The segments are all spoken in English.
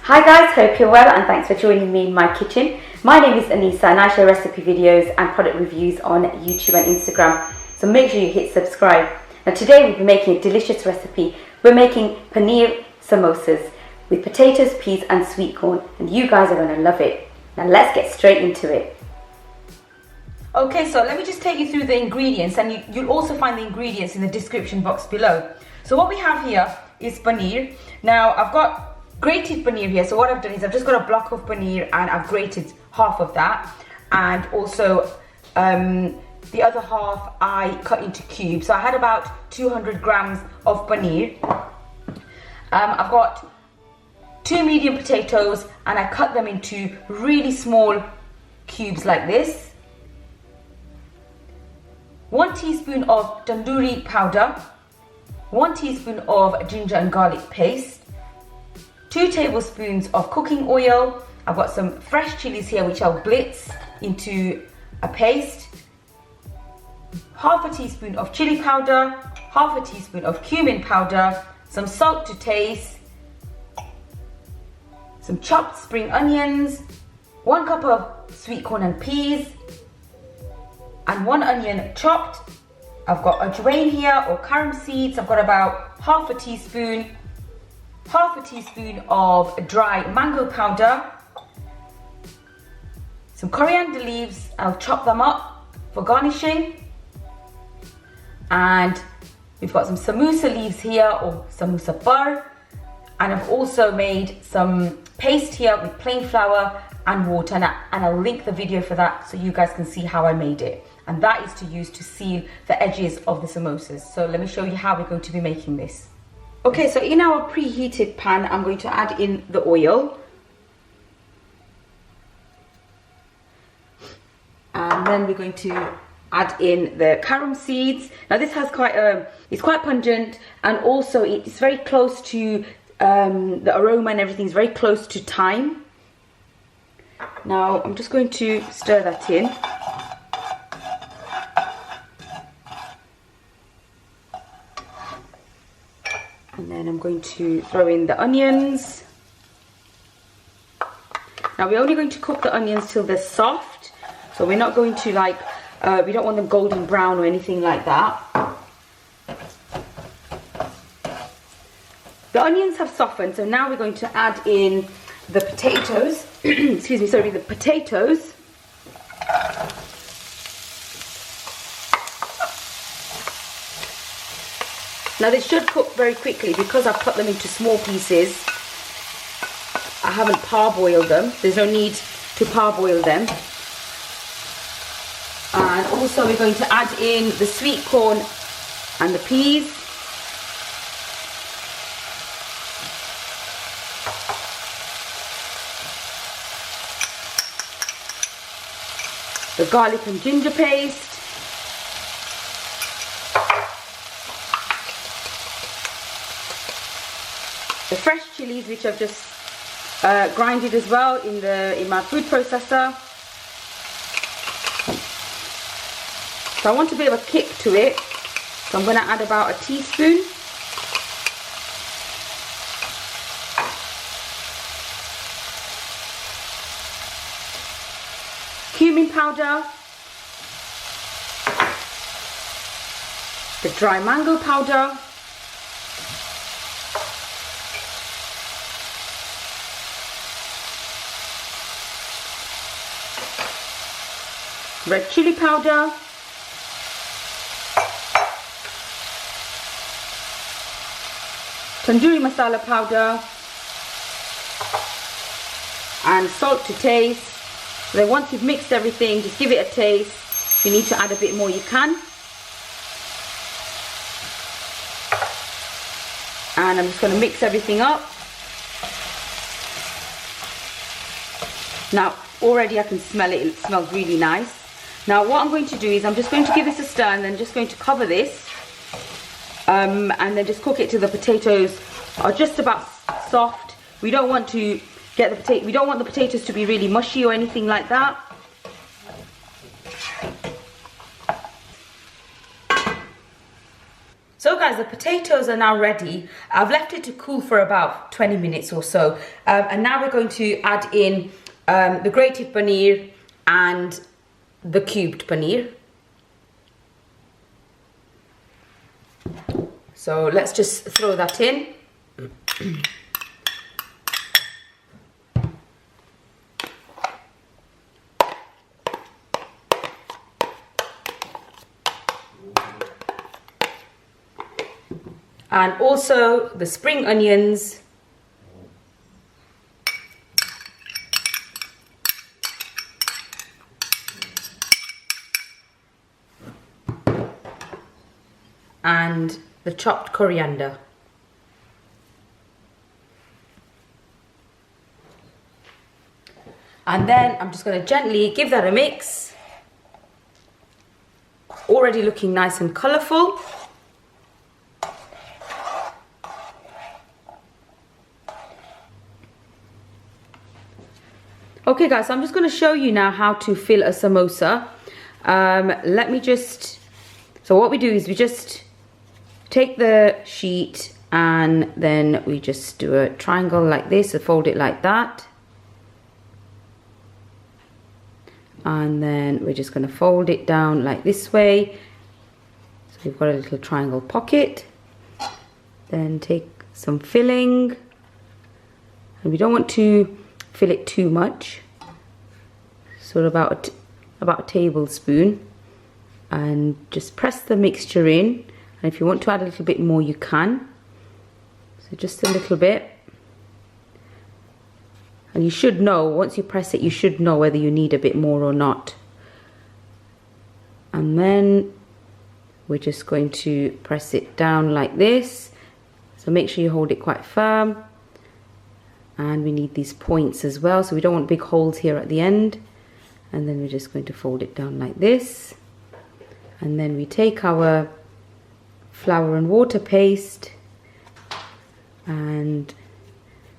Hi guys, hope you're well and thanks for joining me in my kitchen. My name is Anisa and I share recipe videos and product reviews on YouTube and Instagram. So make sure you hit subscribe. Now today we'll be making a delicious recipe. We're making paneer samosas with potatoes, peas and sweet corn, and you guys are going to love it. Now let's get straight into it. Okay, so let me just take you through the ingredients, and you'll also find the ingredients in the description box below. So what we have here is paneer. Now I've got grated paneer here, so what I've done is I've just got a block of paneer and I've grated half of that, and also the other half I cut into cubes. So I had about 200 grams of paneer. I've got 2 medium potatoes and I cut them into really small cubes like this. 1 teaspoon of tandoori powder, 1 teaspoon of ginger and garlic paste, 2 tablespoons of cooking oil. I've got some fresh chilies here which I'll blitz into a paste, half a teaspoon of chili powder, half a teaspoon of cumin powder, some salt to taste, some chopped spring onions, 1 cup of sweet corn and peas, and 1 onion chopped. I've got ajwain here or carom seeds. I've got about half a teaspoon of dry mango powder, some coriander leaves. I'll chop them up for garnishing, and we've got some samosa leaves here or samosa bar, and I've also made some paste here with plain flour and water, and I'll link the video for that so you guys can see how I made it. And that is to use to seal the edges of the samosas. So let me show you how we're going to be making this. Okay, so in our preheated pan, I'm going to add in the oil. And then we're going to add in the carom seeds. Now this has it's quite pungent, and also it's very close to, the aroma and everything is very close to thyme. Now I'm just going to stir that in. And then I'm going to throw in the onions. Now we're only going to cook the onions till they're soft. So we're not going to we don't want them golden brown or anything like that. The onions have softened, so now we're going to add in the potatoes. Excuse me, sorry, the potatoes. Now they should cook very quickly because I've cut them into small pieces. I haven't parboiled them. There's no need to parboil them. And also we're going to add in the sweet corn and the peas. The garlic and ginger paste. The fresh chilies which I've just grinded as well in my food processor. So I want a bit of a kick to it, so I'm going to add about a teaspoon. Cumin powder, the dry mango powder, red chili powder, tandoori masala powder, and salt to taste. So then once you've mixed everything, just give it a taste. If you need to add a bit more, you can. And I'm just going to mix everything up. Now already I can smell it. It smells really nice. Now what I'm going to do is I'm just going to give this a stir, and then just going to cover this, and then just cook it till the potatoes are just about soft. We don't want to we don't want the potatoes to be really mushy or anything like that. So guys, guys, the potatoes are now ready. I've left it to cool for about 20 minutes or so. And now we're going to add in the grated paneer and the cubed paneer. So let's just throw that in. And also the spring onions. And the chopped coriander. And then I'm just going to gently give that a mix. Already looking nice and colourful. Okay guys, so I'm just going to show you now how to fill a samosa. So what we do is we just take the sheet and then we just do a triangle like this, and fold it like that. And then we're just going to fold it down like this way. So we've got a little triangle pocket. Then take some filling. And we don't want to fill it too much. So about a tablespoon. And just press the mixture in. And if you want to add a little bit more, you can. So just a little bit. And you should know, once you press it, you should know whether you need a bit more or not. And then we're just going to press it down like this. So make sure you hold it quite firm. And we need these points as well, so we don't want big holes here at the end. And then we're just going to fold it down like this. And then we take our flour and water paste and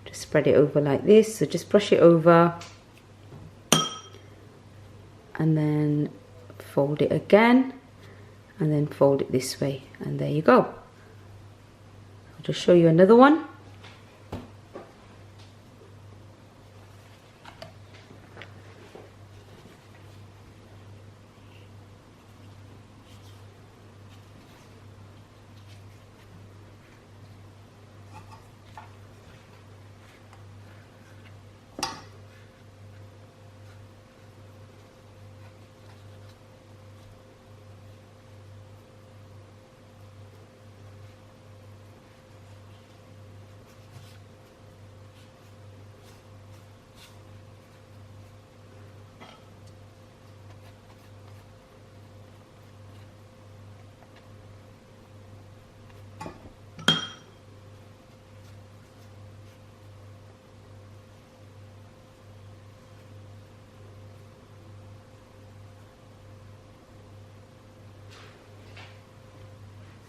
just spread it over like this. So just brush it over and then fold it again and then fold it this way, and there you go. I'll just show you another one.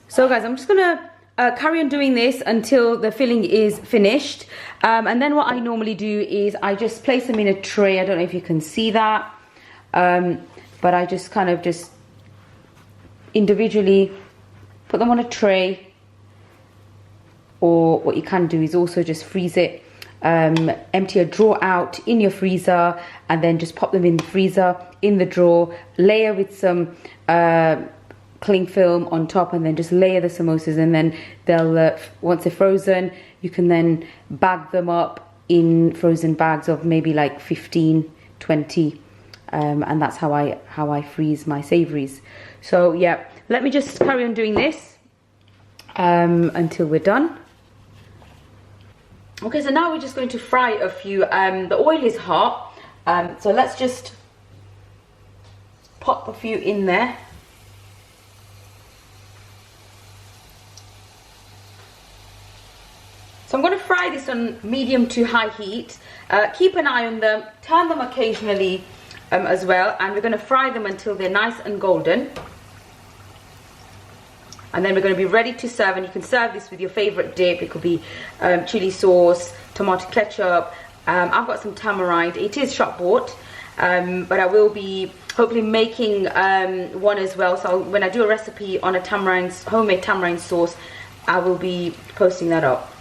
So guys, I'm just gonna carry on doing this until the filling is finished. And then what I normally do is I just place them in a tray. I don't know if you can see that. But I just kind of just individually put them on a tray. Or what you can do is also just freeze it. Empty a drawer out in your freezer and then just pop them in the freezer, in the drawer. Layer with some cling film on top and then just layer the samosas, and then they'll once they're frozen you can then bag them up in frozen bags of maybe like 15, 20, and that's how I freeze my savouries. So yeah, let me just carry on doing this until we're done. Okay, so now we're just going to fry a few. The oil is hot, so let's just pop a few in there. So I'm going to fry this on medium to high heat. Keep an eye on them, turn them occasionally as well, and we're going to fry them until they're nice and golden. And then we're going to be ready to serve, and you can serve this with your favourite dip. It could be chili sauce, tomato ketchup. I've got some tamarind. It is shop bought, but I will be hopefully making one as well. So when I do a recipe on a homemade tamarind sauce, I will be posting that up.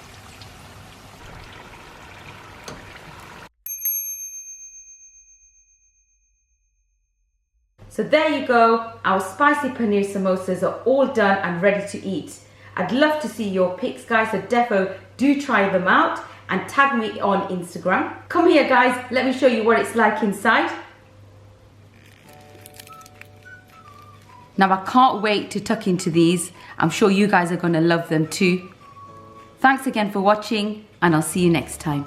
So there you go, our spicy paneer samosas are all done and ready to eat. I'd love to see your pics, guys, so defo do try them out and tag me on Instagram. Come here, guys, let me show you what it's like inside. Now I can't wait to tuck into these. I'm sure you guys are gonna love them too. Thanks again for watching, and I'll see you next time.